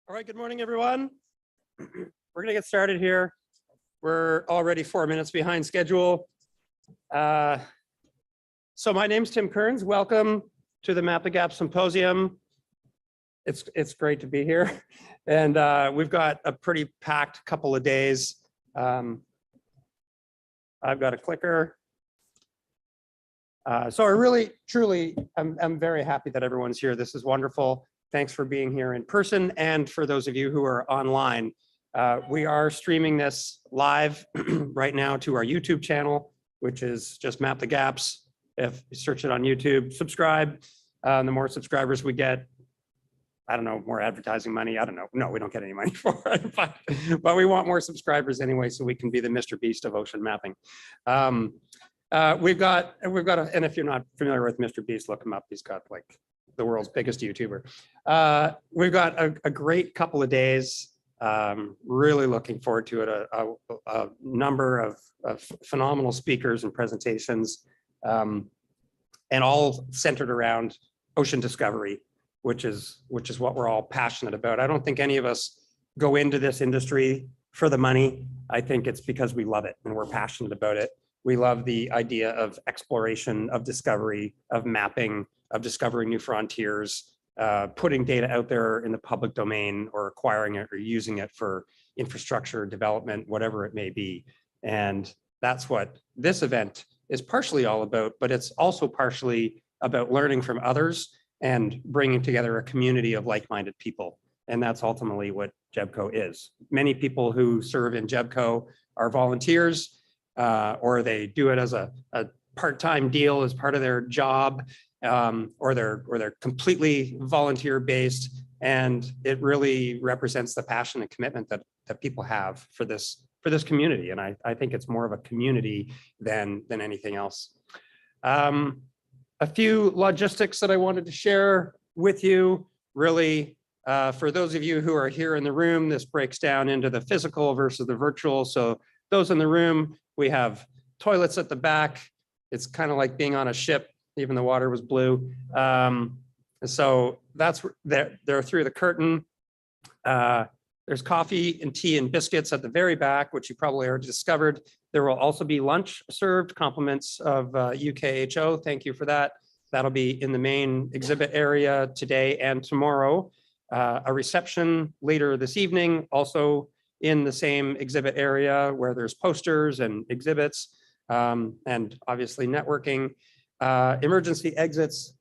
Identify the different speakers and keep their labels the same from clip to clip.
Speaker 1: All right, good morning, everyone. We're going to get started here. We're already 4 minutes behind schedule. So my name's Tim Kearns. Welcome to the Map the Gap Symposium. It's great to be here. And we've got a pretty packed couple of days. I've got a clicker. So I really, truly, I'm very happy that everyone's here. This is wonderful. Thanks for being here in person, and for those of you who are online. We are streaming this live right now to our YouTube channel, which is just Map the Gaps. If you search it on YouTube, subscribe. The more subscribers we get, I don't know, more advertising money. I don't know. No, we don't get any money for it, but we want more subscribers anyway, so we can be the Mr. Beast of ocean mapping. We've got, and if you're not familiar with Mr. Beast, look him up. He's got like the world's biggest YouTuber. We've got a great couple of days. Really looking forward to it. A number of phenomenal speakers and presentations, and all centered around ocean discovery, which is what we're all passionate about. I don't think any of us go into this industry for the money. I think it's because we love it and we're passionate about it. We love the idea of exploration, of discovery, of mapping, of discovering new frontiers, putting data out there in the public domain, or acquiring it or using it for infrastructure development, whatever it may be. And that's what this event is partially all about, but it's also partially about learning from others and bringing together a community of like-minded people. And that's ultimately what JEBCO is. Many people who serve in JEBCO are volunteers, or they do it as a part-time deal as part of their job, or they're completely volunteer-based, and it really represents the passion and commitment that people have for this community. And I think it's more of a community than anything else. A few logistics that I wanted to share with you. Really, for those of you who are here in the room, this breaks down into the physical versus the virtual. So those in the room, we have toilets at the back. It's kind of like being on a ship, even the water was blue. So that's they're through the curtain. There's coffee and tea and biscuits at the very back, which you probably already discovered. There will also be lunch served, compliments of UKHO. Thank you for that. That'll be in the main exhibit area today and tomorrow. A reception later this evening, also in the same exhibit area where there's posters and exhibits, and obviously networking. Emergency exits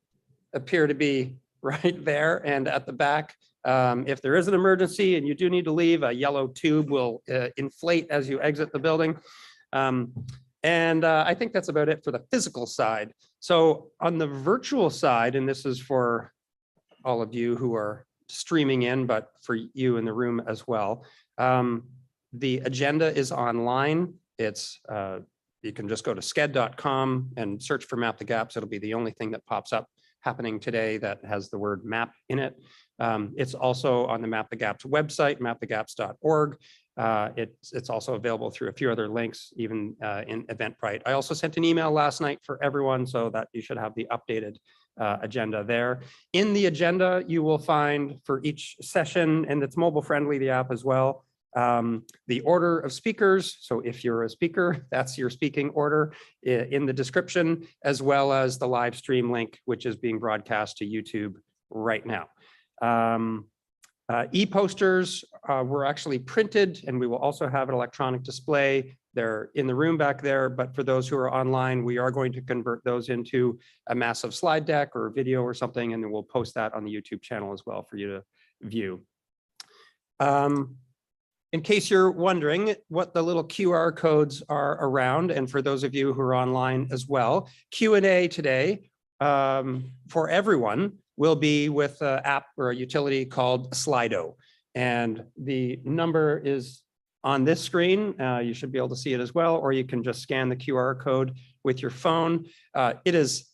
Speaker 1: appear to be right there and at the back. If there is an emergency and you do need to leave, a yellow tube will inflate as you exit the building. And I think that's about it for the physical side. So on the virtual side, and this is for all of you who are streaming in, but for you in the room as well, the agenda is online. It's you can just go to sked.com and search for Map the Gaps. It'll be the only thing that pops up happening today that has the word map in it. It's also on the Map the Gaps website, mapthegaps.org. It's also available through a few other links, even in Eventbrite. I also sent an email last night for everyone, so that you should have the updated agenda there. In the agenda, you will find for each session, and it's mobile friendly, the app as well, the order of speakers. So if you're a speaker, that's your speaking order in the description, as well as the live stream link, which is being broadcast to YouTube right now. E-posters were actually printed, and we will also have an electronic display. They're in the room back there, but for those who are online, we are going to convert those into a massive slide deck or a video or something, and then we'll post that on the YouTube channel as well for you to view. In case you're wondering what the little QR codes are around, and for those of you who are online as well, Q&A today for everyone will be with an app or a utility called Slido. And the number is on this screen. You should be able to see it as well, or you can just scan the QR code with your phone. It is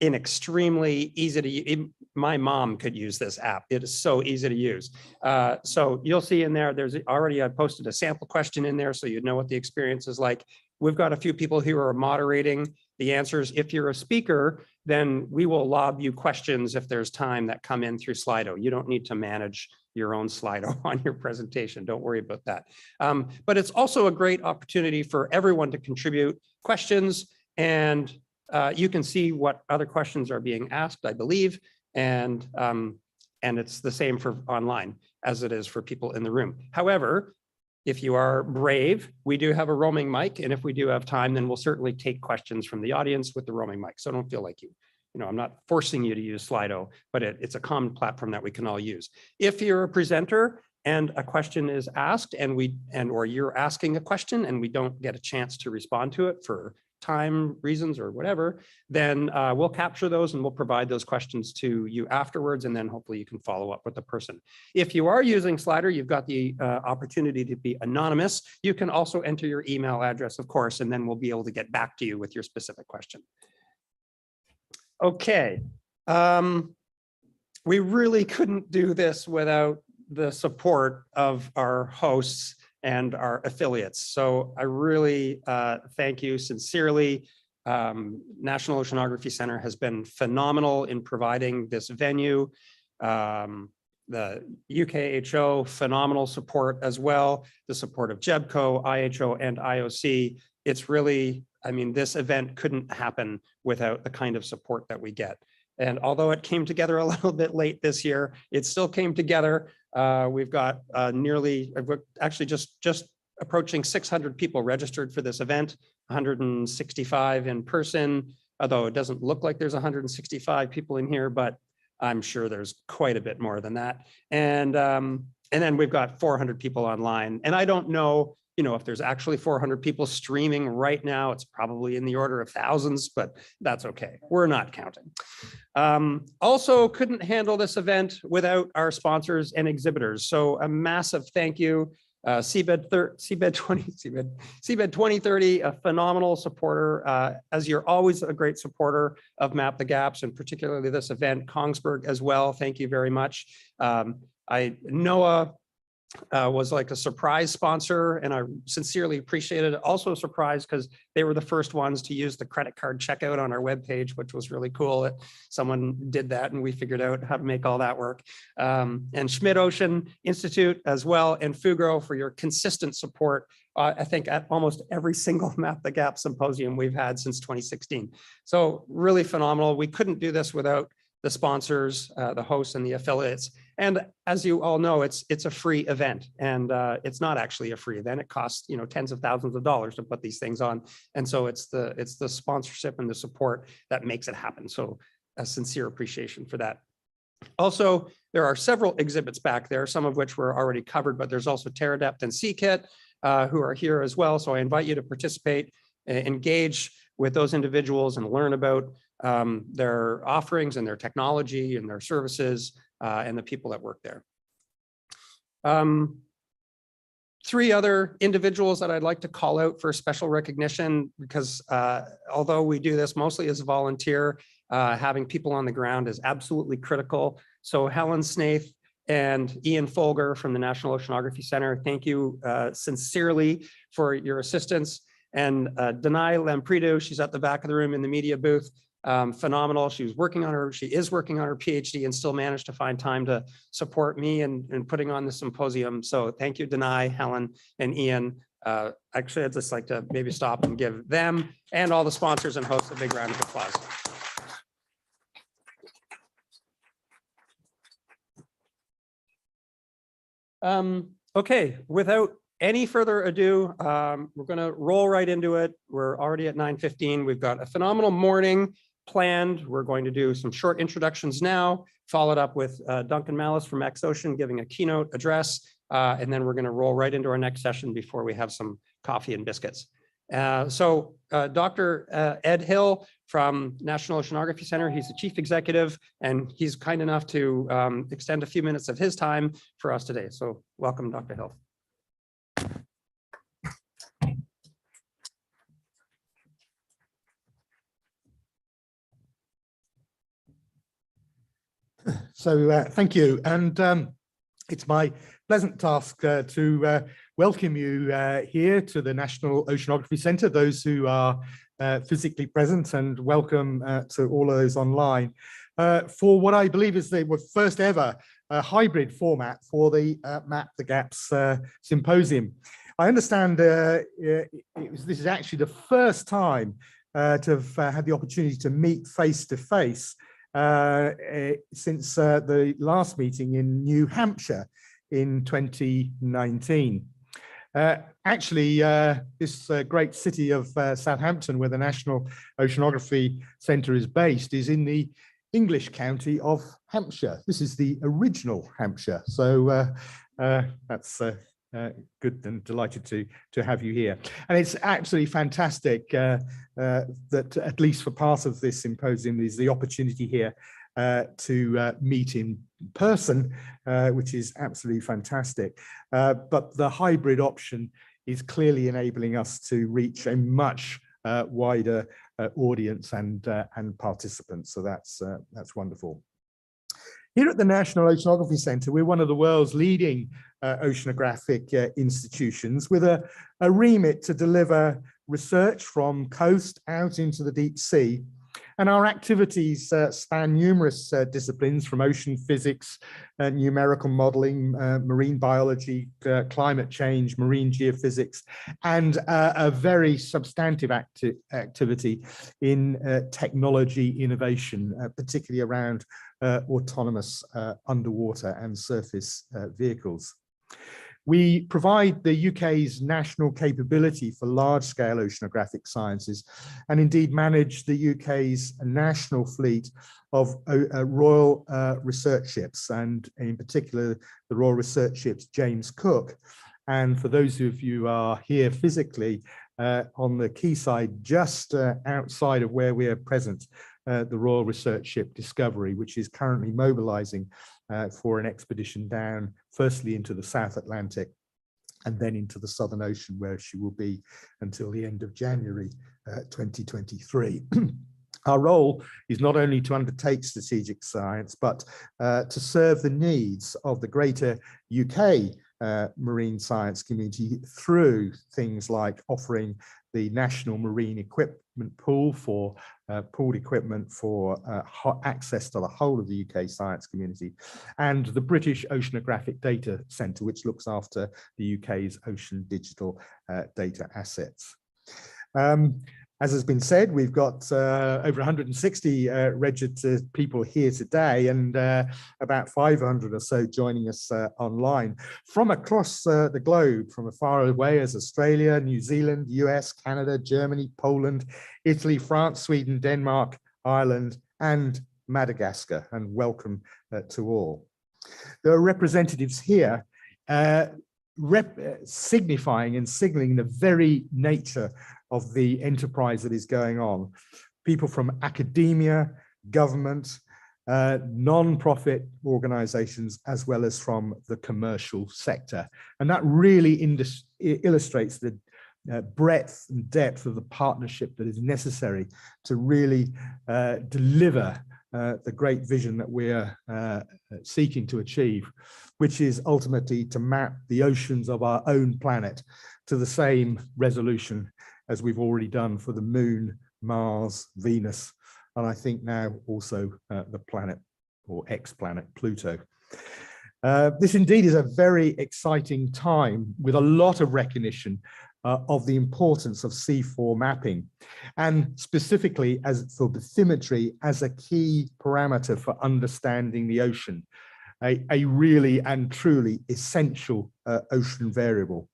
Speaker 1: an extremely easy to use. My mom could use this app. It is so easy to use. So you'll see in there, there's already, I posted a sample question in there so you know what the experience is like. We've got a few people who are moderating the answers. If you're a speaker, then we will lob you questions if there's time that come in through Slido. You don't need to manage your own Slido on your presentation. Don't worry about that. But it's also a great opportunity for everyone to contribute questions, and you can see what other questions are being asked, I believe, and it's the same for online as it is for people in the room. However, if you are brave, we do have a roaming mic, and if we do have time, then we'll certainly take questions from the audience with the roaming mic. So don't feel like I'm not forcing you to use Slido, but it's a common platform that we can all use. If you're a presenter and a question is asked, or you're asking a question and we don't get a chance to respond to it for time reasons or whatever, then we'll capture those and we'll provide those questions to you afterwards, and then hopefully you can follow up with the person. If you are using Slido, you've got the opportunity to be anonymous. You can also enter your email address, of course, and then we'll be able to get back to you with your specific question. Okay, we really couldn't do this without the support of our hosts and our affiliates. So I really thank you sincerely. National Oceanography Center has been phenomenal in providing this venue. The UKHO, phenomenal support as well. The support of JEBCO, IHO, and IOC. It's really, I mean, this event couldn't happen without the kind of support that we get. And although it came together a little bit late this year, it still came together. We've got actually just approaching 600 people registered for this event, 165 in person, although it doesn't look like there's 165 people in here, but I'm sure there's quite a bit more than that. And then we've got 400 people online. And I don't know, if there's actually 400 people streaming right now. It's probably in the order of thousands, but that's okay. We're not counting. Also couldn't handle this event without our sponsors and exhibitors. So a massive thank you. CBED 2030, a phenomenal supporter, as you're always a great supporter of Map the Gaps, and particularly this event. Kongsberg as well, thank you very much. NOAA was like a surprise sponsor, and I sincerely appreciated it. Also surprised because they were the first ones to use the credit card checkout on our webpage, which was really cool that someone did that and we figured out how to make all that work. And Schmidt Ocean Institute as well, and Fugro for your consistent support. I think at almost every single Map the Gap symposium we've had since 2016. So really phenomenal. We couldn't do this without the sponsors, the hosts, and the affiliates. And as you all know, it's a free event, and it's not actually a free event. It costs tens of thousands of dollars to put these things on, and so it's the sponsorship and the support that makes it happen. So a sincere appreciation for that. Also, there are several exhibits back there, some of which were already covered, but there's also Terradept and CKIT who are here as well. So I invite you to participate, engage with those individuals, and learn about their offerings and their technology and their services and the people that work there. Three other individuals that I'd like to call out for special recognition, because although we do this mostly as a volunteer, having people on the ground is absolutely critical. So Helen Snaith and Ian Folger from the National Oceanography Center, thank you sincerely for your assistance. And Danai Lamprido, she's at the back of the room in the media booth. Phenomenal. She is working on her PhD and still managed to find time to support me in putting on the symposium. So thank you, Danai, Helen, and Ian. Actually, I'd just like to maybe stop and give them and all the sponsors and hosts a big round of applause. Okay, without any further ado, we're going to roll right into it. We're already at 9:15. We've got a phenomenal morning planned. We're going to do some short introductions now, followed up with Duncan Mallis from X-Ocean giving a keynote address, and then we're going to roll right into our next session before we have some coffee and biscuits. So Dr. Ed Hill from National Oceanography Center, he's the chief executive, and he's kind enough to extend a few minutes of his time for us today. So welcome, Dr. Hill.
Speaker 2: So thank you. And It's my pleasant task to welcome you here to the National Oceanography Centre, those who are physically present, and welcome to all of those online for what I believe is the first ever hybrid format for the Map the Gaps Symposium. I understand this is actually the first time to have had the opportunity to meet face to face since the last meeting in New Hampshire in 2019. This great city of Southampton, where the National Oceanography Centre is based, is in the English county of Hampshire. This is the original Hampshire, so that's good, and delighted to have you here. And it's absolutely fantastic that at least for part of this symposium there's the opportunity here to meet in person, which is absolutely fantastic. But the hybrid option is clearly enabling us to reach a much wider audience and participants. So that's wonderful. Here at the National Oceanography Centre, we're one of the world's leading oceanographic institutions with a remit to deliver research from coast out into the deep sea. And our activities span numerous disciplines, from ocean physics, numerical modelling, marine biology, climate change, marine geophysics, and a very substantive activity in technology innovation, particularly around autonomous underwater and surface vehicles. We provide the UK's national capability for large-scale oceanographic sciences, and indeed manage the UK's national fleet of Royal Research Ships, and in particular the Royal Research Ships James Cook. And for those of you who are here physically on the quayside, just outside of where we are present, the Royal Research Ship Discovery, which is currently mobilising for an expedition down, firstly into the South Atlantic and then into the Southern Ocean, where she will be until the end of January 2023. Our role is not only to undertake strategic science, but to serve the needs of the greater UK marine science community through things like offering the National Marine Equipment Pool for pooled equipment for access to the whole of the UK science community, and the British Oceanographic Data Centre, which looks after the UK's ocean digital data assets. As has been said, we've got over 160 registered people here today, and about 500 or so joining us online from across the globe, from as far away as Australia, New Zealand, US, Canada, Germany, Poland, Italy, France, Sweden, Denmark, Ireland, and Madagascar. And welcome to all. There are representatives here signifying and signaling the very nature of the enterprise that is going on. People from academia, government, non-profit organizations, as well as from the commercial sector. And that really illustrates the breadth and depth of the partnership that is necessary to really deliver the great vision that we're seeking to achieve, which is ultimately to map the oceans of our own planet to the same resolution as we've already done for the Moon, Mars, Venus, and I think now also the planet, or ex-planet, Pluto. This indeed is a very exciting time, with a lot of recognition of the importance of C4 mapping, and specifically as for bathymetry as a key parameter for understanding the ocean, a really and truly essential ocean variable.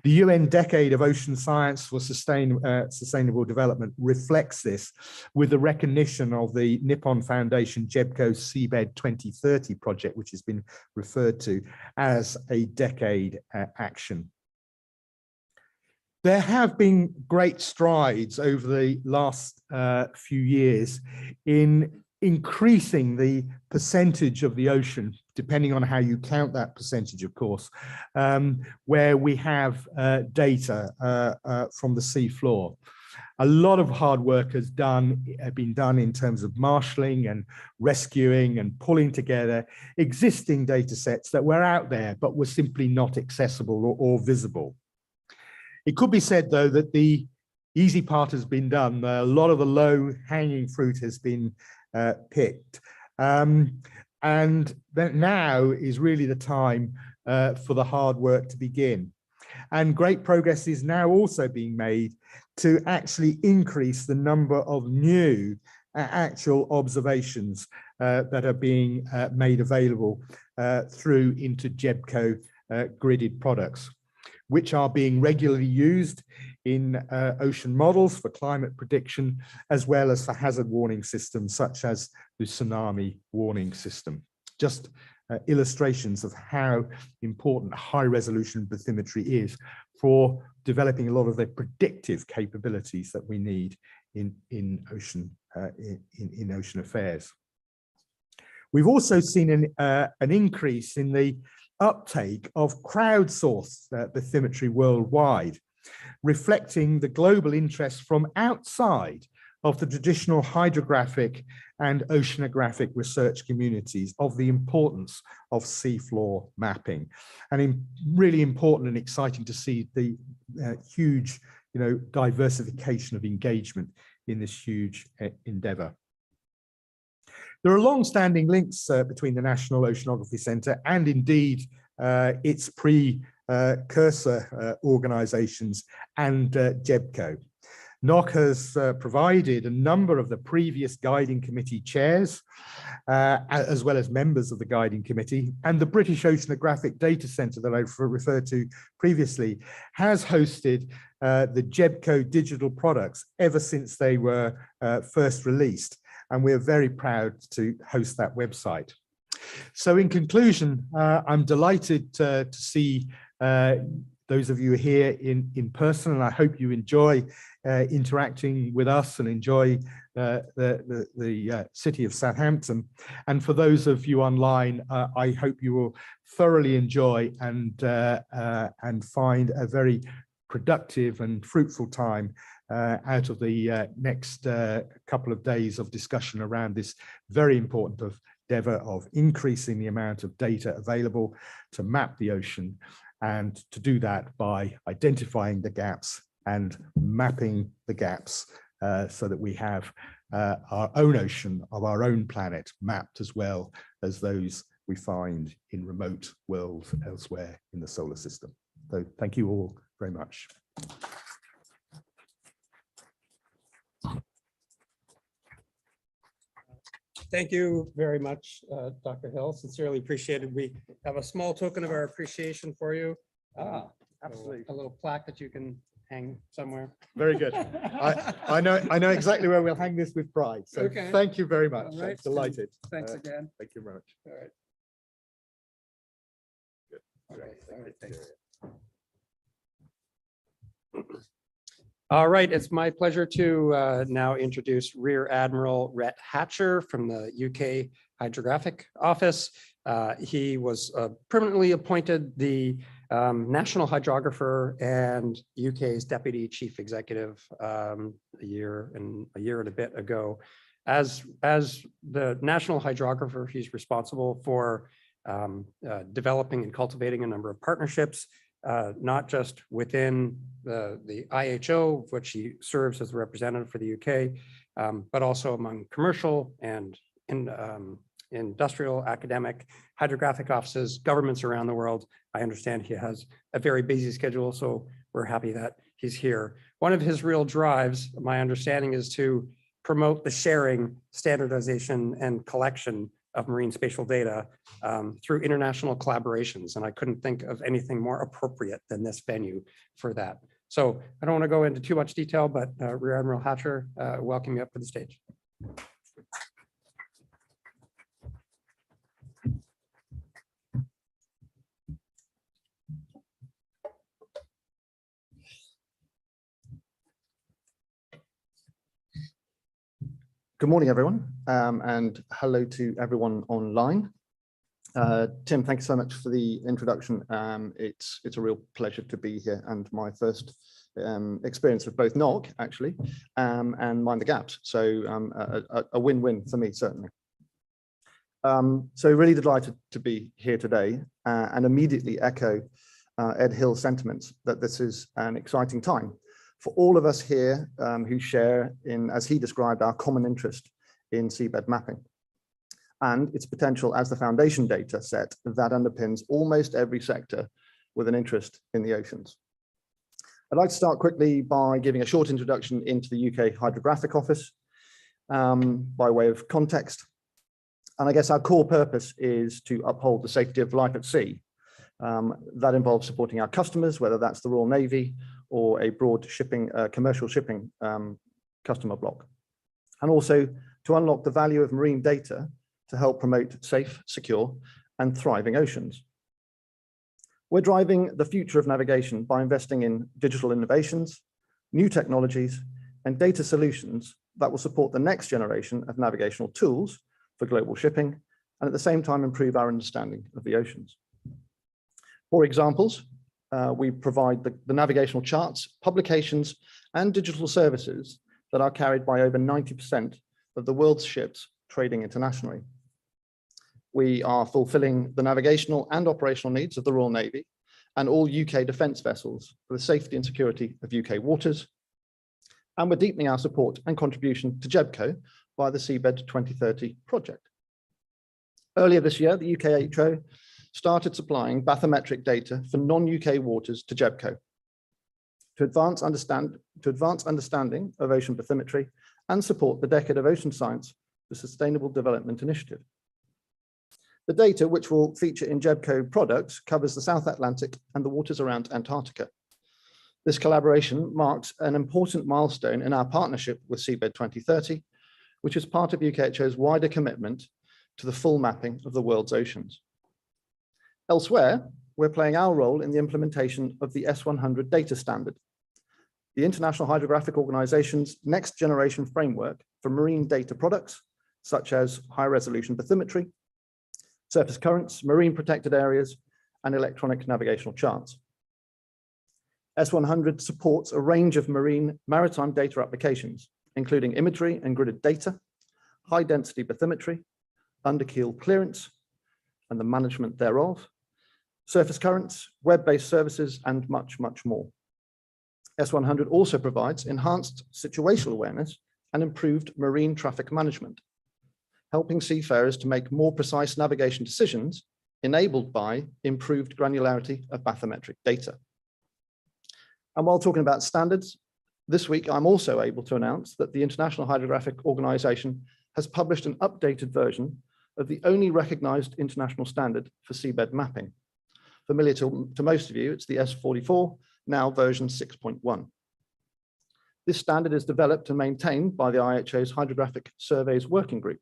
Speaker 2: The UN Decade of Ocean Science for Sustainable Development reflects this, with the recognition of the Nippon Foundation JEBCO Seabed 2030 project, which has been referred to as a decade action. There have been great strides over the last few years in increasing the percentage of the ocean, depending on how you count that percentage, of course, where we have data from the sea floor. A lot of hard work has been done in terms of marshalling and rescuing and pulling together existing data sets that were out there but were simply not accessible or visible. It could be said, though, that the easy part has been done. A lot of the low-hanging fruit has been picked. And that now is really the time for the hard work to begin. And great progress is now also being made to actually increase the number of new actual observations that are being made available through into GEBCO gridded products, which are being regularly used in ocean models for climate prediction, as well as for hazard warning systems such as the tsunami warning system. Just illustrations of how important high resolution bathymetry is for developing a lot of the predictive capabilities that we need in ocean affairs. We've also seen an increase in the uptake of crowdsourced bathymetry worldwide, reflecting the global interest from outside of the traditional hydrographic and oceanographic research communities of the importance of seafloor mapping. And really important and exciting to see the huge, diversification of engagement in this huge endeavor. There are long-standing links between the National Oceanography Centre and indeed its precursor organisations and GEBCO. NOC has provided a number of the previous guiding committee chairs, as well as members of the guiding committee, and the British Oceanographic Data Centre that I referred to previously has hosted the GEBCO digital products ever since they were first released. And we're very proud to host that website. So in conclusion, I'm delighted to see those of you here in person, and I hope you enjoy interacting with us and enjoy the city of Southampton. And for those of you online, I hope you will thoroughly enjoy and find a very productive and fruitful time out of the next couple of days of discussion around this very important endeavor of increasing the amount of data available to map the ocean, and to do that by identifying the gaps and mapping the gaps so that we have our own ocean of our own planet mapped as well as those we find in remote worlds elsewhere in the solar system. So thank you all very much.
Speaker 1: Thank you very much, Dr. Hill. Sincerely appreciated. We have a small token of our appreciation for you.
Speaker 2: Absolutely.
Speaker 1: A little plaque that you can hang somewhere.
Speaker 2: Very good. I know exactly where we'll hang this with pride. So
Speaker 1: Okay.
Speaker 2: Thank you very much.
Speaker 1: All right.
Speaker 2: I'm delighted.
Speaker 1: Thanks again.
Speaker 2: Thank you very much.
Speaker 1: All right.
Speaker 2: Good.
Speaker 1: Okay.
Speaker 2: Great.
Speaker 1: All right. Thanks. All right, it's my pleasure to now introduce Rear Admiral Rhett Hatcher from the UK Hydrographic Office. He was permanently appointed the National Hydrographer and UK's Deputy Chief Executive a year and a bit ago. As the National Hydrographer, he's responsible for developing and cultivating a number of partnerships, not just within the IHO, which he serves as the representative for the UK, but also among commercial and industrial, academic, hydrographic offices, governments around the world. I understand he has a very busy schedule, so we're happy that he's here. One of his real drives, my understanding, is to promote the sharing, standardization, and collection of marine spatial data through international collaborations. And I couldn't think of anything more appropriate than this venue for that. So I don't want to go into too much detail, but Rear Admiral Hatcher, welcome you up to the stage.
Speaker 3: Good morning, everyone, and hello to everyone online. Tim, thank you so much for the introduction. It's a real pleasure to be here and my first experience of both knock, actually, and mind the gaps. So a win-win for me, certainly. So really delighted to be here today and immediately echo Ed Hill's sentiments that this is an exciting time for all of us here who share in, as he described, our common interest in seabed mapping and its potential as the foundation data set that underpins almost every sector with an interest in the oceans. I'd like to start quickly by giving a short introduction into the UK Hydrographic Office by way of context. And I guess our core purpose is to uphold the safety of life at sea. That involves supporting our customers, whether that's the Royal Navy or a broad shipping, commercial shipping customer block. And also to unlock the value of marine data to help promote safe, secure, and thriving oceans. We're driving the future of navigation by investing in digital innovations, new technologies, and data solutions that will support the next generation of navigational tools for global shipping, and at the same time improve our understanding of the oceans. For examples, we provide the navigational charts, publications, and digital services that are carried by over 90% of the world's ships trading internationally. We are fulfilling the navigational and operational needs of the Royal Navy and all UK defence vessels for the safety and security of UK waters. And we're deepening our support and contribution to GEBCO via the Seabed 2030 project. Earlier this year, the UKHO started supplying bathymetric data for non-UK waters to GEBCO to advance understanding of ocean bathymetry and support the Decade of Ocean Science, the Sustainable Development Initiative. The data, which will feature in GEBCO products, covers the South Atlantic and the waters around Antarctica. This collaboration marks an important milestone in our partnership with Seabed 2030, which is part of UKHO's wider commitment to the full mapping of the world's oceans. Elsewhere, we're playing our role in the implementation of the S100 data standard, the International Hydrographic Organization's next generation framework for marine data products, such as high resolution bathymetry, surface currents, marine protected areas, and electronic navigational charts. S100 supports a range of maritime data applications, including imagery and gridded data, high density bathymetry, underkeel clearance, and the management thereof, surface currents, web-based services, and much, much more. S100 also provides enhanced situational awareness and improved marine traffic management, helping seafarers to make more precise navigation decisions enabled by improved granularity of bathymetric data. And while talking about standards, this week I'm also able to announce that the International Hydrographic Organization has published an updated version of the only recognized international standard for seabed mapping. Familiar to most of you, it's the S44, now version 6.1. This standard is developed and maintained by the IHO's Hydrographic Surveys Working Group,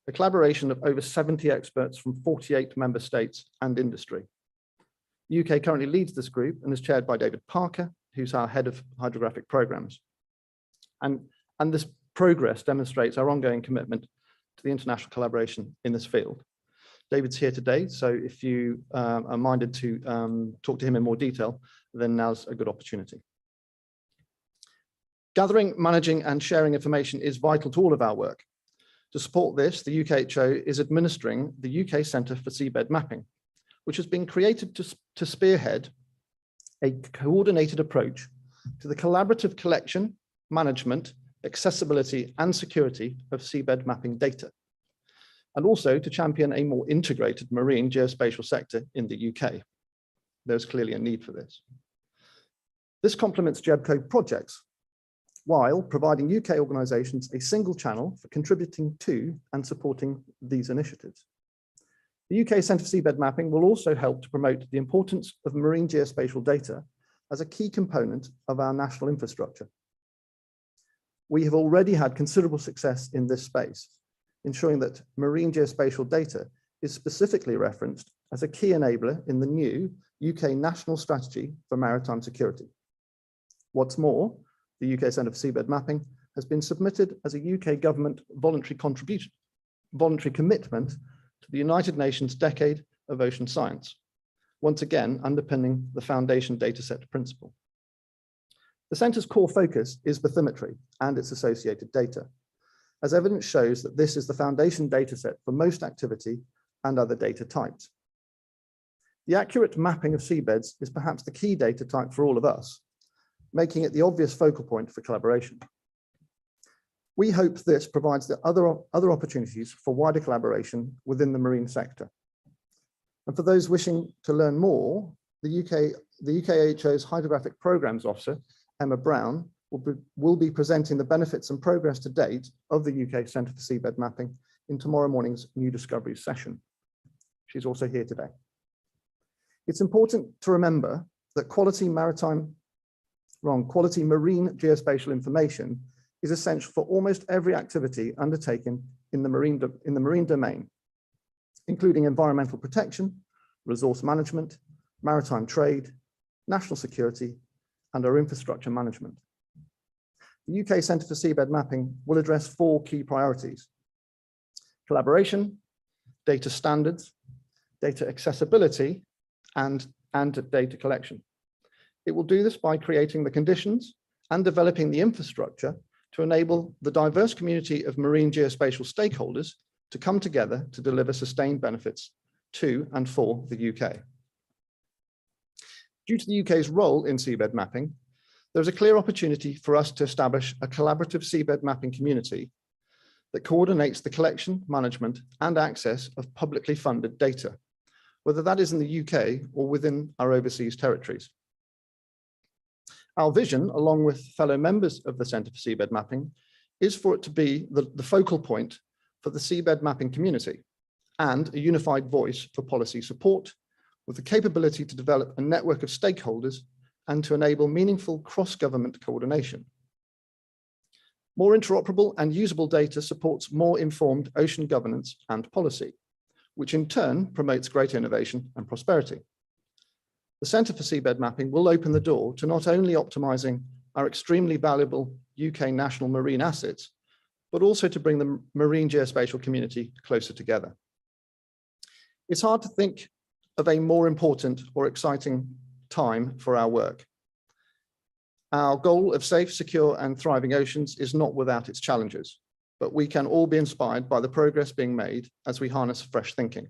Speaker 3: a collaboration of over 70 experts from 48 member states and industry. The UK currently leads this group and is chaired by David Parker, who's our head of hydrographic programs. And this progress demonstrates our ongoing commitment to the international collaboration in this field. David's here today, so if you are minded to talk to him in more detail, then now's a good opportunity. Gathering, managing, and sharing information is vital to all of our work. To support this, the UKHO is administering the UK Centre for Seabed Mapping, which has been created to spearhead a coordinated approach to the collaborative collection, management, accessibility, and security of seabed mapping data, and also to champion a more integrated marine geospatial sector in the UK. There's clearly a need for this. This complements GEBCO projects, while providing UK organisations a single channel for contributing to and supporting these initiatives. The UK Centre for Seabed Mapping will also help to promote the importance of marine geospatial data as a key component of our national infrastructure. We have already had considerable success in this space, ensuring that marine geospatial data is specifically referenced as a key enabler in the new UK National Strategy for Maritime Security. What's more, the UK Centre for Seabed Mapping has been submitted as a UK government voluntary commitment to the United Nations Decade of Ocean Science, once again underpinning the foundation dataset principle. The centre's core focus is bathymetry and its associated data, as evidence shows that this is the foundation data set for most activity and other data types. The accurate mapping of seabeds is perhaps the key data type for all of us, making it the obvious focal point for collaboration. We hope this provides the other opportunities for wider collaboration within the marine sector. And for those wishing to learn more, the UKHO's Hydrographic Programmes Officer, Emma Brown, will be presenting the benefits and progress to date of the UK Centre for Seabed Mapping in tomorrow morning's New Discoveries session. She's also here today. It's important to remember that quality marine geospatial information is essential for almost every activity undertaken in the marine domain, including environmental protection, resource management, maritime trade, national security, and our infrastructure management. The UK Centre for Seabed Mapping will address 4 key priorities: collaboration, data standards, data accessibility, and data collection. It will do this by creating the conditions and developing the infrastructure to enable the diverse community of marine geospatial stakeholders to come together to deliver sustained benefits to and for the UK. Due to the UK's role in seabed mapping, there's a clear opportunity for us to establish a collaborative seabed mapping community that coordinates the collection, management, and access of publicly funded data, whether that is in the UK or within our overseas territories. Our vision, along with fellow members of the Centre for Seabed Mapping, is for it to be the focal point for the seabed mapping community and a unified voice for policy support, with the capability to develop a network of stakeholders and to enable meaningful cross-government coordination. More interoperable and usable data supports more informed ocean governance and policy, which in turn promotes greater innovation and prosperity. The Centre for Seabed Mapping will open the door to not only optimizing our extremely valuable UK national marine assets, but also to bring the marine geospatial community closer together. It's hard to think of a more important or exciting time for our work. Our goal of safe, secure, and thriving oceans is not without its challenges, but we can all be inspired by the progress being made as we harness fresh thinking,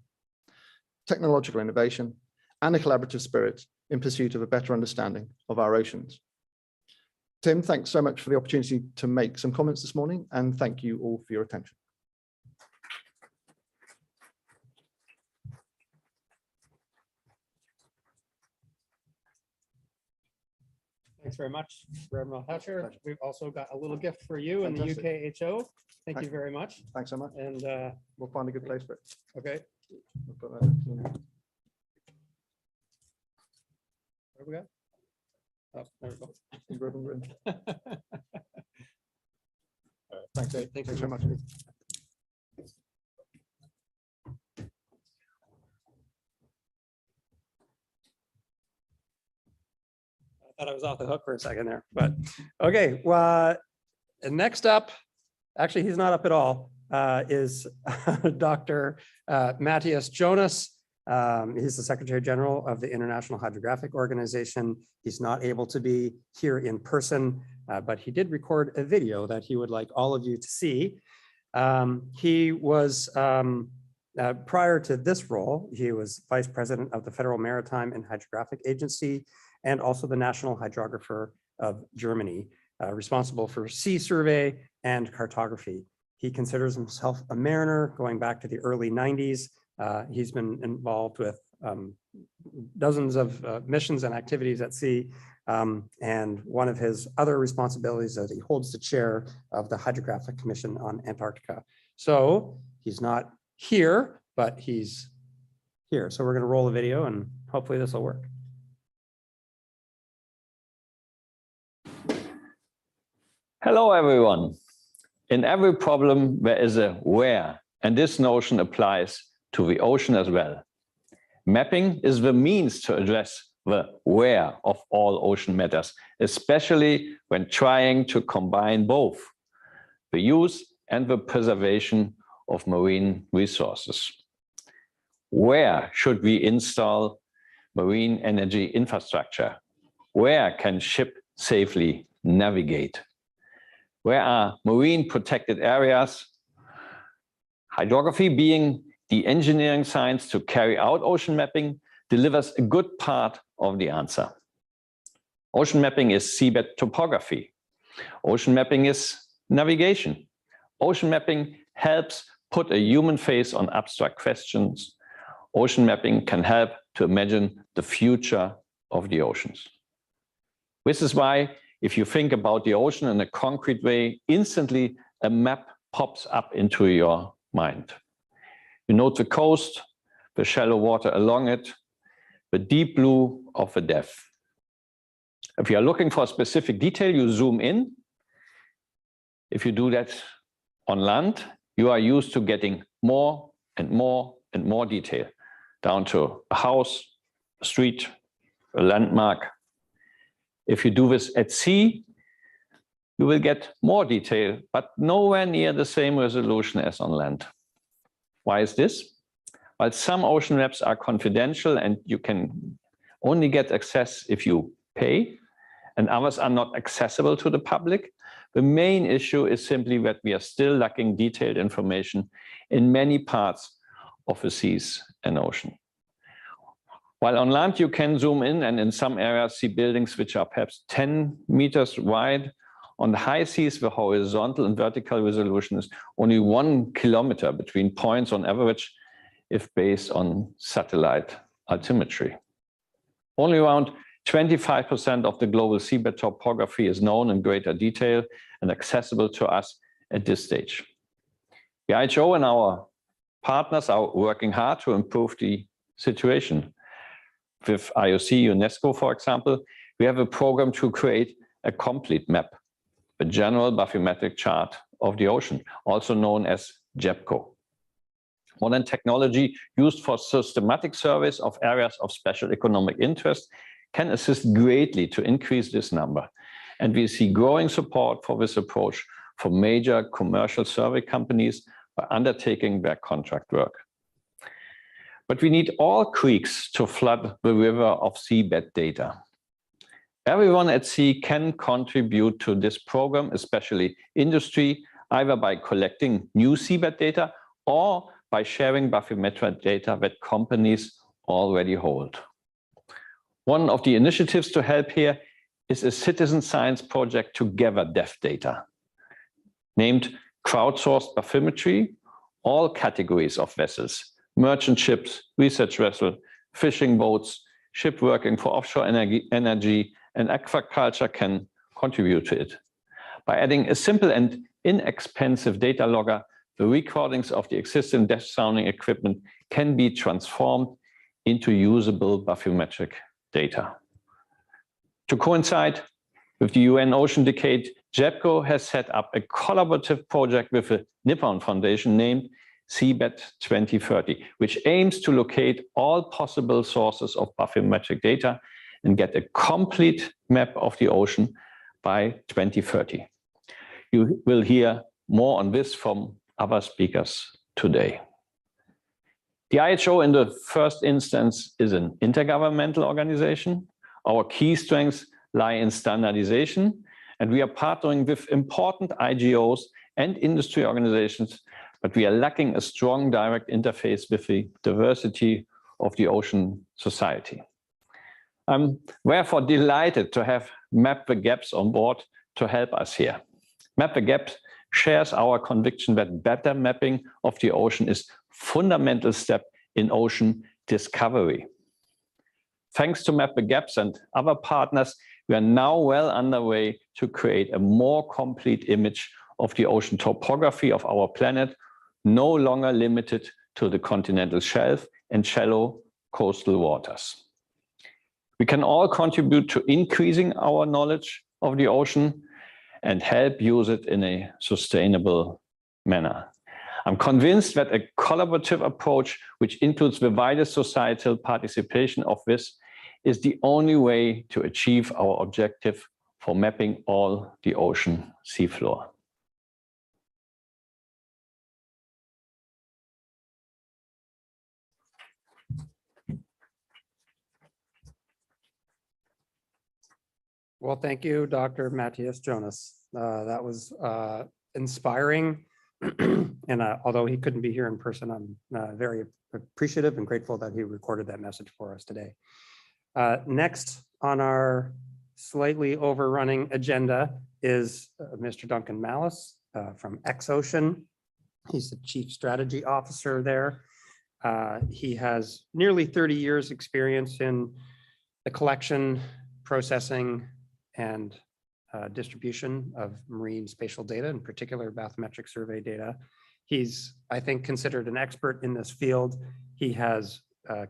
Speaker 3: technological innovation, and a collaborative spirit in pursuit of a better understanding of our oceans. Tim, thanks so much for the opportunity to make some comments this morning, and thank you all for your attention.
Speaker 1: Thanks very much, Reverend Hatcher. We've also got a little gift for you in the
Speaker 3: Fantastic.
Speaker 1: UKHO. Thank you very much.
Speaker 3: Thanks so much.
Speaker 1: And
Speaker 3: We'll find a good place for it.
Speaker 1: okay,
Speaker 3: We'll put that in.
Speaker 1: where we go? Oh, there we go.
Speaker 3: Thanks, Dave.
Speaker 1: Thanks
Speaker 3: Thanks very much.
Speaker 1: I thought I was off the hook for a second there, but okay. Well, next up, actually, he's not up at all, is Dr. Matthias Jonas. He's the Secretary General of the International Hydrographic Organization. He's not able to be here in person, but he did record a video that he would like all of you to see. He was, prior to this role, he was Vice President of the Federal Maritime and Hydrographic Agency and also the National Hydrographer of Germany, responsible for sea survey and cartography. He considers himself a mariner going back to the early 90s. He's been involved with dozens of missions and activities at sea. And one of his other responsibilities is he holds the chair of the Hydrographic Commission on Antarctica. So he's not here, but he's here. So we're going to roll the video and hopefully this will work.
Speaker 4: Hello, everyone. In every problem, there is a where, and this notion applies to the ocean as well. Mapping is the means to address the where of all ocean matters, especially when trying to combine both the use and the preservation of marine resources. Where should we install marine energy infrastructure? Where can ship safely navigate. Where are marine protected areas? Hydrography, being the engineering science to carry out ocean mapping, delivers a good part of the answer. Ocean mapping is seabed topography. Ocean mapping is navigation. Ocean mapping helps put a human face on abstract questions. Ocean mapping can help to imagine the future of the oceans. This is why, if you think about the ocean in a concrete way, instantly a map pops up into your mind. You note the coast, the shallow water along it, the deep blue of the depth. If you are looking for a specific detail, you zoom in. If you do that on land, you are used to getting more and more and more detail, down to a house, a street, a landmark. If you do this at sea, you will get more detail, but nowhere near the same resolution as on land. Why is this? While some ocean maps are confidential and you can only get access if you pay, and others are not accessible to the public, the main issue is simply that we are still lacking detailed information in many parts of the seas and ocean. While on land you can zoom in and in some areas see buildings which are perhaps 10 meters wide, on the high seas the horizontal and vertical resolution is only 1 kilometer between points on average if based on satellite altimetry. Only around 25% of the global seabed topography is known in greater detail and accessible to us at this stage. The IHO and our partners are working hard to improve the situation. With IOC, UNESCO, for example, we have a program to create a complete map, a general bathymetric chart of the ocean, also known as JEPCO. Modern technology used for systematic surveys of areas of special economic interest can assist greatly to increase this number. And we see growing support for this approach for major commercial survey companies by undertaking their contract work. But we need all creeks to flood the river of seabed data. Everyone at sea can contribute to this program, especially industry, either by collecting new seabed data or by sharing bathymetric data that companies already hold. One of the initiatives to help here is a citizen science project to gather depth data. Named crowdsourced bathymetry, all categories of vessels, merchant ships, research vessels, fishing boats, ship working for offshore energy, and aquaculture can contribute to it. By adding a simple and inexpensive data logger, the recordings of the existing depth sounding equipment can be transformed into usable bathymetric data. To coincide with the UN Ocean Decade, JEPCO has set up a collaborative project with the Nippon Foundation named Seabed 2030, which aims to locate all possible sources of bathymetric data and get a complete map of the ocean by 2030. You will hear more on this from other speakers today. The IHO in the first instance is an intergovernmental organization. Our key strengths lie in standardization, and we are partnering with important IGOs and industry organizations, but we are lacking a strong direct interface with the diversity of the ocean society. I'm therefore delighted to have Map the Gaps on board to help us here. Map the Gaps shares our conviction that better mapping of the ocean is a fundamental step in ocean discovery. Thanks to Map the Gaps and other partners, we are now well underway to create a more complete image of the ocean topography of our planet, no longer limited to the continental shelf and shallow coastal waters. We can all contribute to increasing our knowledge of the ocean and help use it in a sustainable manner. I'm convinced that a collaborative approach, which includes the widest societal participation of this, is the only way to achieve our objective for mapping all the ocean seafloor.
Speaker 1: Well, thank you, Dr. Matthias Jonas. That was inspiring. And although he couldn't be here in person, I'm very appreciative and grateful that he recorded that message for us today. Next on our slightly overrunning agenda is Mr. Duncan Mallis from Xocean. He's the Chief Strategy Officer there. He has nearly 30 years experience in the collection, processing, and distribution of marine spatial data, in particular bathymetric survey data. He's, I think, considered an expert in this field. He has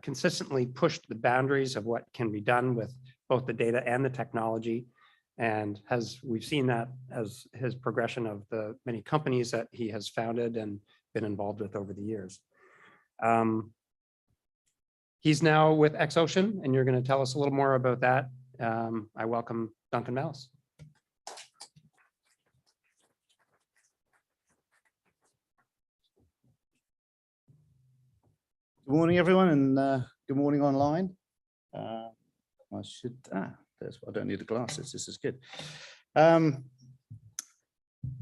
Speaker 1: consistently pushed the boundaries of what can be done with both the data and the technology, and we've seen that as his progression of the many companies that he has founded and been involved with over the years. He's now with Xocean, and you're going to tell us a little more about that. I welcome Duncan Mallis.
Speaker 5: Good morning, everyone, and good morning online. I don't need the glasses. This is good.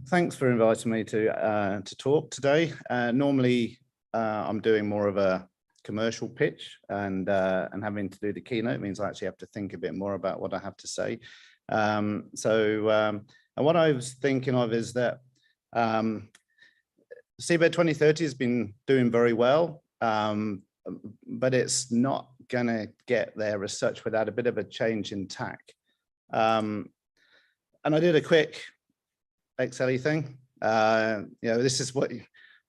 Speaker 5: Thanks for inviting me to talk today. Normally, I'm doing more of a commercial pitch, and having to do the keynote means I actually have to think a bit more about what I have to say. And what I was thinking of is that Seabed 2030 has been doing very well. But it's not going to get there as such without a bit of a change in tack. And I did a quick Excel thing. This is what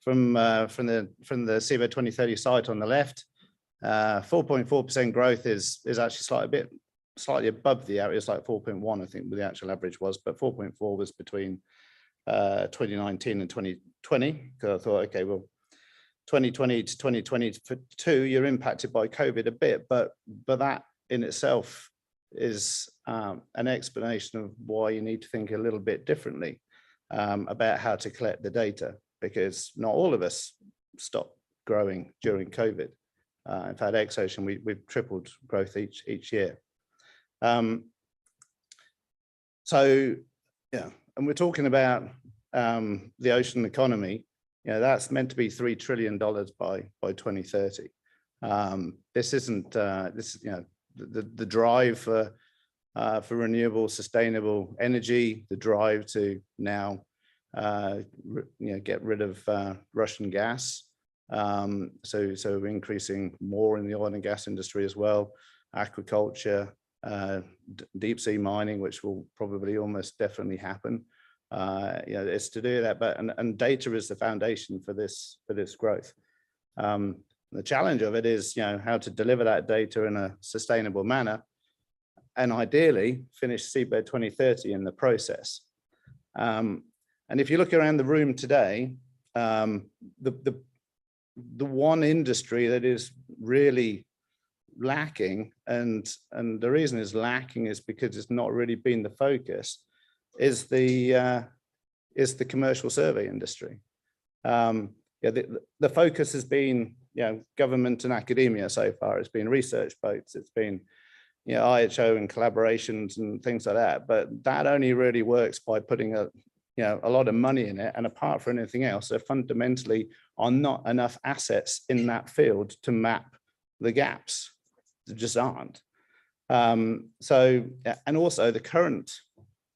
Speaker 5: from the Seabed 2030 site on the left. 4.4% growth is actually slightly above the area. It's like 4.1, I think, the actual average was, but 4.4 was between 2019 and 2020. Because I thought, okay, well, 2020 to 2022, you're impacted by COVID a bit, but that in itself is an explanation of why you need to think a little bit differently about how to collect the data, because not all of us stopped growing during COVID. In fact, Xocean, we've tripled growth each year. So, yeah, and we're talking about the ocean economy. That's meant to be $3 trillion by 2030. This isn't the drive for renewable, sustainable energy, the drive to now get rid of Russian gas. So increasing more in the oil and gas industry as well, aquaculture, deep sea mining, which will probably almost definitely happen. It's to do that, and data is the foundation for this growth. The challenge of it is, how to deliver that data in a sustainable manner, and ideally finish Seabed 2030 in the process. And if you look around the room today, the one industry that is really lacking, and the reason it's lacking is because it's not really been the focus, is the commercial survey industry. The focus has been government and academia so far. It's been research boats, it's been IHO and collaborations and things like that. But that only really works by putting a lot of money in it. And apart from anything else, there fundamentally are not enough assets in that field to map the gaps. There just aren't. And also the current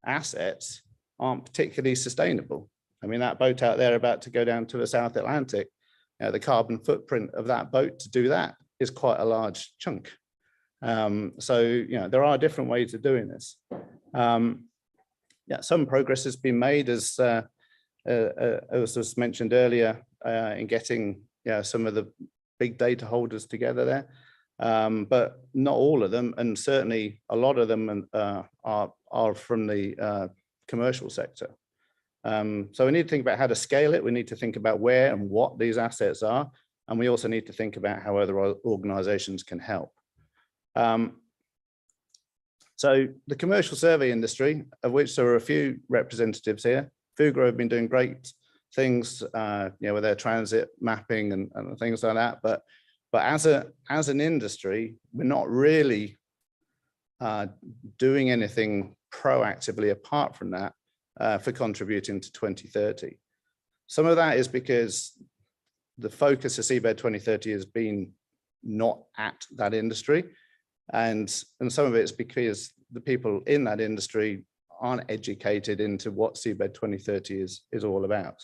Speaker 5: assets aren't particularly sustainable. I mean, that boat out there about to go down to the South Atlantic, the carbon footprint of that boat to do that is quite a large chunk. So there are different ways of doing this. Some progress has been made, as was mentioned earlier, in getting some of the big data holders together there, but not all of them, and certainly a lot of them are from the commercial sector. So we need to think about how to scale it. We need to think about where and what these assets are, and we also need to think about how other organizations can help. So the commercial survey industry, of which there are a few representatives here, Fugro have been doing great things, with their transit mapping and things like that. But as an industry, we're not really doing anything proactively apart from that for contributing to 2030. Some of that is because the focus of Seabed 2030 has been not at that industry. And some of it's because the people in that industry aren't educated into what Seabed 2030 is all about.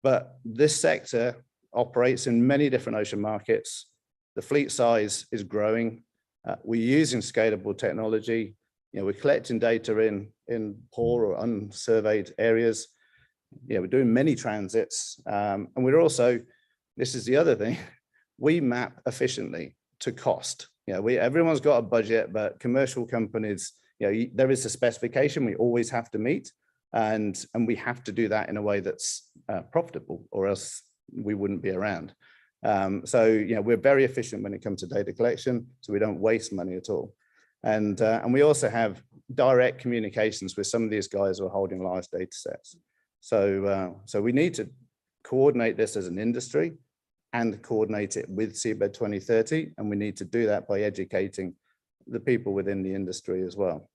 Speaker 5: But this sector operates in many different ocean markets. The fleet size is growing. We're using scalable technology. We're collecting data in poor or unsurveyed areas. We're doing many transits. And we're also, this is the other thing, we map efficiently to cost. Everyone's got a budget, but commercial companies, there is a specification we always have to meet, and we have to do that in a way that's profitable, or else we wouldn't be around. So we're very efficient when it comes to data collection, so we don't waste money at all. And we also have direct communications with some of these guys who are holding large data sets. So we need to coordinate this as an industry and coordinate it with Seabed 2030, and we need to do that by educating the people within the industry as well.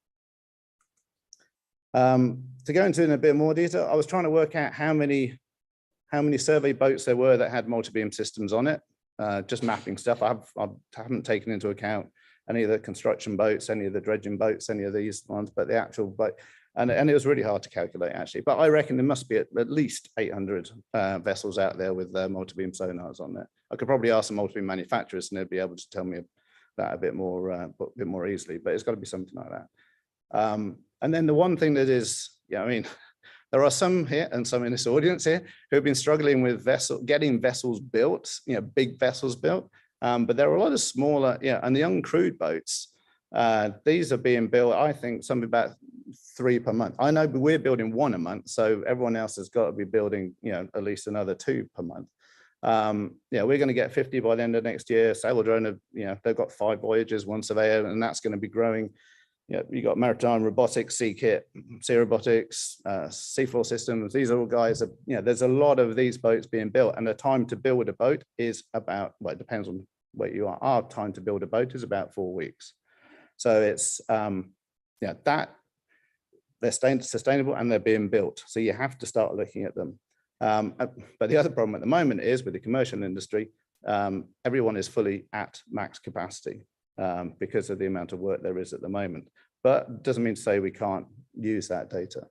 Speaker 5: To go into in a bit more detail, I was trying to work out how many survey boats there were that had multi-beam systems on it, just mapping stuff. I haven't taken into account any of the construction boats, any of the dredging boats, any of these ones, but the actual boat. And it was really hard to calculate, actually. But I reckon there must be at least 800 vessels out there with multi-beam sonars on there. I could probably ask some multi-beam manufacturers and they'd be able to tell me that a bit more easily, but it's got to be something like that. And then the one thing that is, there are some here and some in this audience here who have been struggling with getting vessels built, big vessels built. But there are a lot of smaller, and the uncrewed boats. These are being built, I think, something about 3 per month. I know we're building 1 a month, so everyone else has got to be building, at least another 2 per month. We're going to get 50 by the end of next year. Sail Drone, they've got 5 voyages, 1 surveyor, and that's going to be growing. You got maritime robotics, sea kit, sea robotics, seafloor systems. These are all guys that, there's a lot of these boats being built, and the time to build a boat is about, well, it depends on where you are. Our time to build a boat is about 4 weeks. So it's, that they're staying sustainable and they're being built. So you have to start looking at them. But the other problem at the moment is with the commercial industry, everyone is fully at max capacity because of the amount of work there is at the moment. But it doesn't mean to say we can't use that data.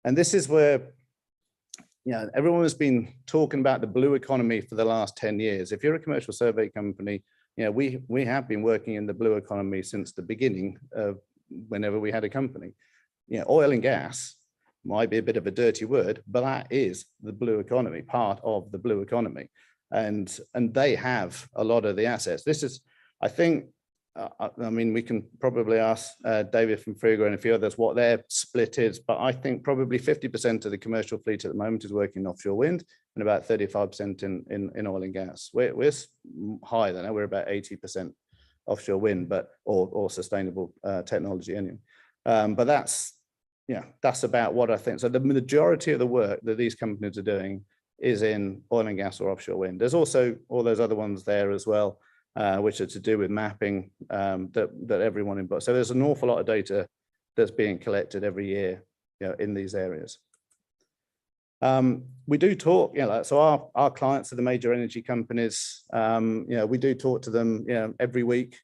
Speaker 5: And this is where, everyone has been talking about the blue economy for the last 10 years. If you're a commercial survey company, we have been working in the blue economy since the beginning of whenever we had a company. Oil and gas might be a bit of a dirty word, but that is the blue economy, part of the blue economy. And they have a lot of the assets. This is, I think, we can probably ask David from Fruga and a few others what their split is, but I think probably 50% of the commercial fleet at the moment is working offshore wind and about 35% in oil and gas. We're higher than that. We're about 80% offshore wind, or sustainable technology anyway. But that's about what I think. So the majority of the work that these companies are doing is in oil and gas or offshore wind. There's also all those other ones there as well, which are to do with mapping that everyone involved. So there's an awful lot of data that's being collected every year, in these areas. We do talk, so our clients are the major energy companies. We do talk to them, every week,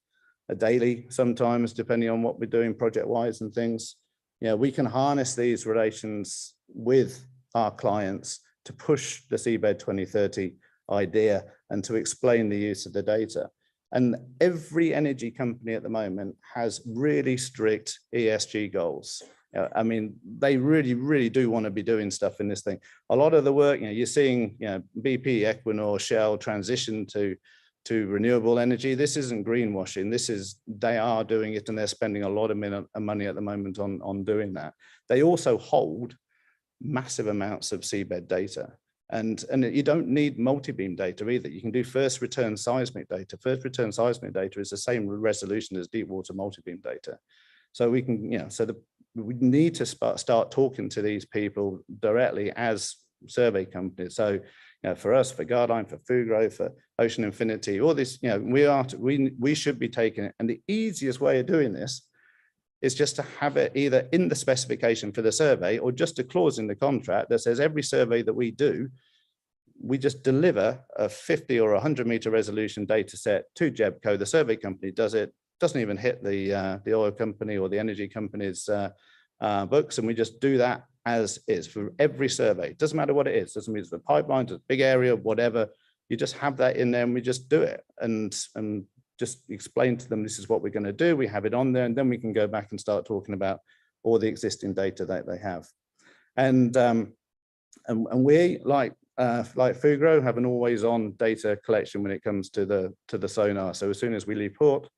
Speaker 5: daily, sometimes, depending on what we're doing project-wise and things. We can harness these relations with our clients to push the Seabed 2030 idea and to explain the use of the data. And every energy company at the moment has really strict ESG goals. They really, really do want to be doing stuff in this thing. A lot of the work, you're seeing, BP, Equinor, Shell transition to renewable energy. This isn't greenwashing. They are doing it, and they're spending a lot of money at the moment on doing that. They also hold massive amounts of seabed data. And you don't need multi-beam data either. You can do first return seismic data. First return seismic data is the same resolution as deep water multi-beam data. So we can, we need to start talking to these people directly as survey companies. So, for us, for Guardline, for Fugro, for Ocean Infinity, all this, we should be taking it. And the easiest way of doing this is just to have it either in the specification for the survey or just a clause in the contract that says every survey that we do, we just deliver a 50 or 100 meter resolution data set to JEBCO. The survey company does it, doesn't even hit the oil company or the energy company's books, and we just do that as is for every survey. It doesn't matter what it is. Doesn't mean it's the pipelines, a big area, whatever. You just have that in there and we just do it and just explain to them this is what we're going to do. We have it on there, and then we can go back and start talking about all the existing data that they have. And we, like Fugro, have an always-on data collection when it comes to the sonar. So as soon as we leave port,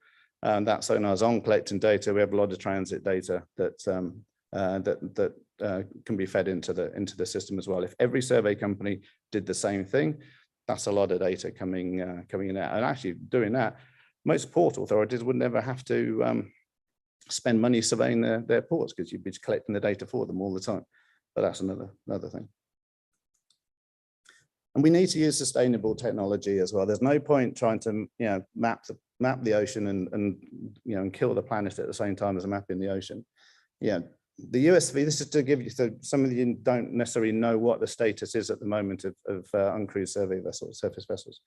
Speaker 5: that sonar is on collecting data. We have a lot of transit data that can be fed into the system as well. If every survey company did the same thing, that's a lot of data coming in out. And actually doing that, most port authorities would never have to spend money surveying their ports, because you'd be collecting the data for them all the time. But that's another thing. And we need to use sustainable technology as well. There's no point trying to map the ocean and kill the planet at the same time as mapping the ocean. The USV, this is to give you, so some of you don't necessarily know what the status is at the moment of uncrewed survey vessels, surface vessels.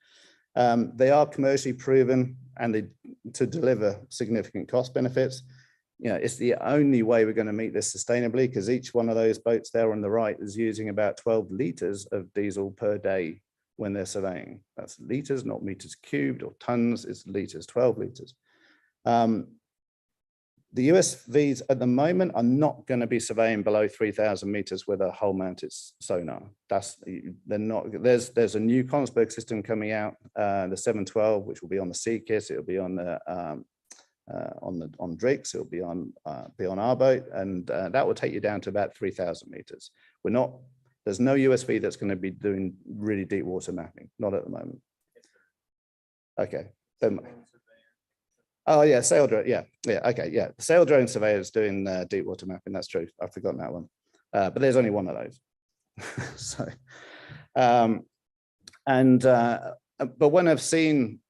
Speaker 5: They are commercially proven and to deliver significant cost benefits. It's the only way we're going to meet this sustainably, because each one of those boats there on the right is using about 12 litres of diesel per day when they're surveying. That's litres, not meters cubed or tons, it's litres, 12 litres. The USVs at the moment are not going to be surveying below 3,000 meters with a hull mounted sonar. They're not. There's a new Kongsberg system coming out, the 712, which will be on the Seakiss. It'll be on the on Drake's. It'll be on our boat, and that will take you down to about 3,000 meters. There's no USV that's going to be doing really deep water mapping. Not at the moment. Okay. Oh yeah, sail drone. Yeah. Okay. Yeah, the sail drone surveyor is doing deep water mapping. That's true. I've forgotten that one. But there's only one of those. So, but when I've seen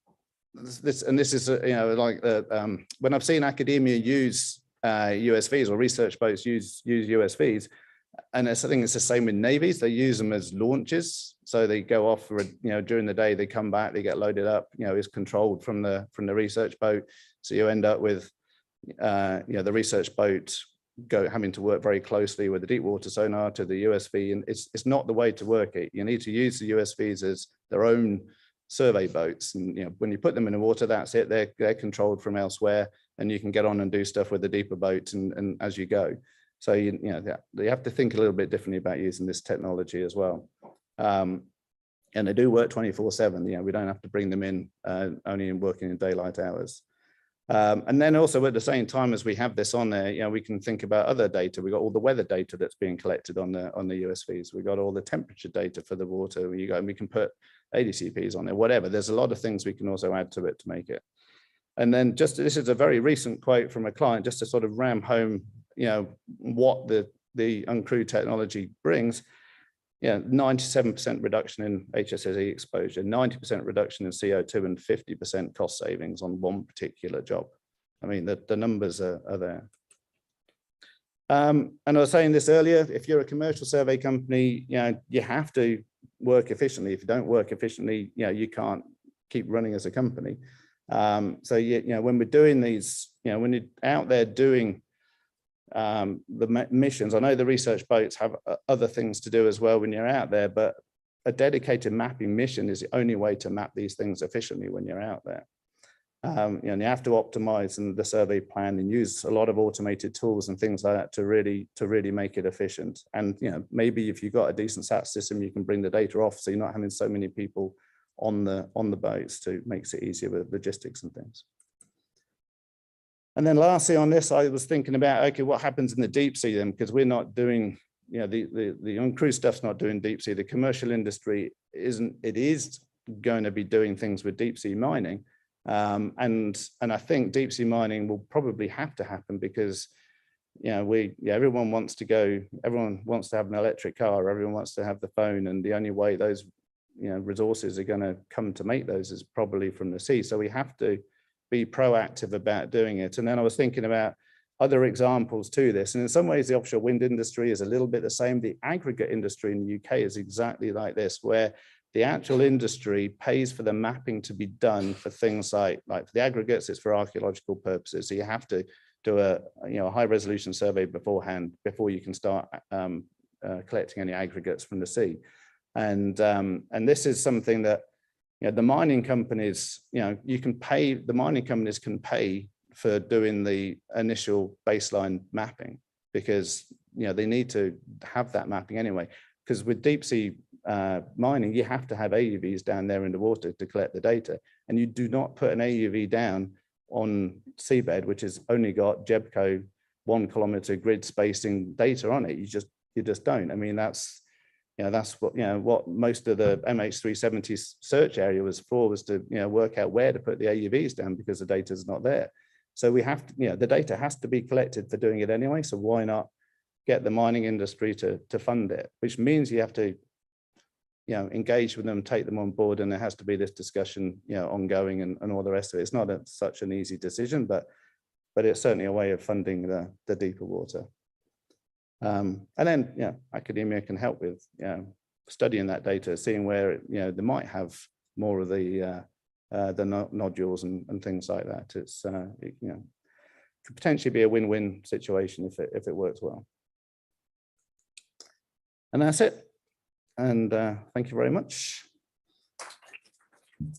Speaker 5: this, and this is when I've seen academia use USVs or research boats use USVs, and I think it's the same with navies. They use them as launches, so they go off for during the day. They come back, they get loaded up. It's controlled from the research boat. So you end up with the research boat having to work very closely with the deep water sonar to the USV, and it's not the way to work it. You need to use the USVs as their own survey boats, and when you put them in the water, that's it. They're controlled from elsewhere, and you can get on and do stuff with the deeper boats and as you go. So you have to think a little bit differently about using this technology as well. And they do work 24/7. We don't have to bring them in only in working in daylight hours. And then also at the same time as we have this on there, we can think about other data. We got all the weather data that's being collected on the USVs. We got all the temperature data for the water. We can put ADCPs on there, whatever. There's a lot of things we can also add to it to make it. And then this is a very recent quote from a client, just to sort of ram home, what the uncrewed technology brings. 97% reduction in HSSE exposure, 90% reduction in CO2, and 50% cost savings on one particular job. I mean, the numbers are there. And I was saying this earlier, if you're a commercial survey company, you have to work efficiently. If you don't work efficiently, you can't keep running as a company. So when we're doing these, when you're out there doing the missions, I know the research boats have other things to do as well when you're out there, but a dedicated mapping mission is the only way to map these things efficiently when you're out there. And you have to optimize the survey plan and use a lot of automated tools and things like that to really make it efficient. And maybe if you've got a decent SAT system, you can bring the data off, so you're not having so many people on the boats, to makes it easier with logistics and things. And then lastly on this, I was thinking about, okay, what happens in the deep sea then? Because we're not doing, the uncrewed stuff's not doing deep sea. The commercial industry isn't. It is going to be doing things with deep sea mining. And I think deep sea mining will probably have to happen, because everyone wants to go, everyone wants to have an electric car, everyone wants to have the phone, and the only way those resources are going to come to make those is probably from the sea. So we have to be proactive about doing it. And then I was thinking about other examples to this. And in some ways, the offshore wind industry is a little bit the same. The aggregate industry in the UK is exactly like this, where the actual industry pays for the mapping to be done for things like for the aggregates, it's for archaeological purposes. So you have to do a high resolution survey beforehand before you can start collecting any aggregates from the sea. And this is something that the mining companies, the mining companies can pay for doing the initial baseline mapping, because they need to have that mapping anyway. Because with deep sea mining, you have to have AUVs down there in the water to collect the data, and you do not put an AUV down on seabed which has only got GEBCO 1 kilometer grid spacing data on it. You just don't. I mean, that's what most of the MH370 search area was for, was to work out where to put the AUVs down, because the data is not there. So we have to, the data has to be collected for doing it anyway. So why not get the mining industry to fund it? Which means you have to engage with them, take them on board, and there has to be this discussion ongoing and all the rest of it. It's not such an easy decision, but it's certainly a way of funding the deeper water. And then academia can help with studying that data, seeing where they might have more of the nodules and things like that. It's could potentially be a win-win situation if it works well. And that's it. And thank you very much.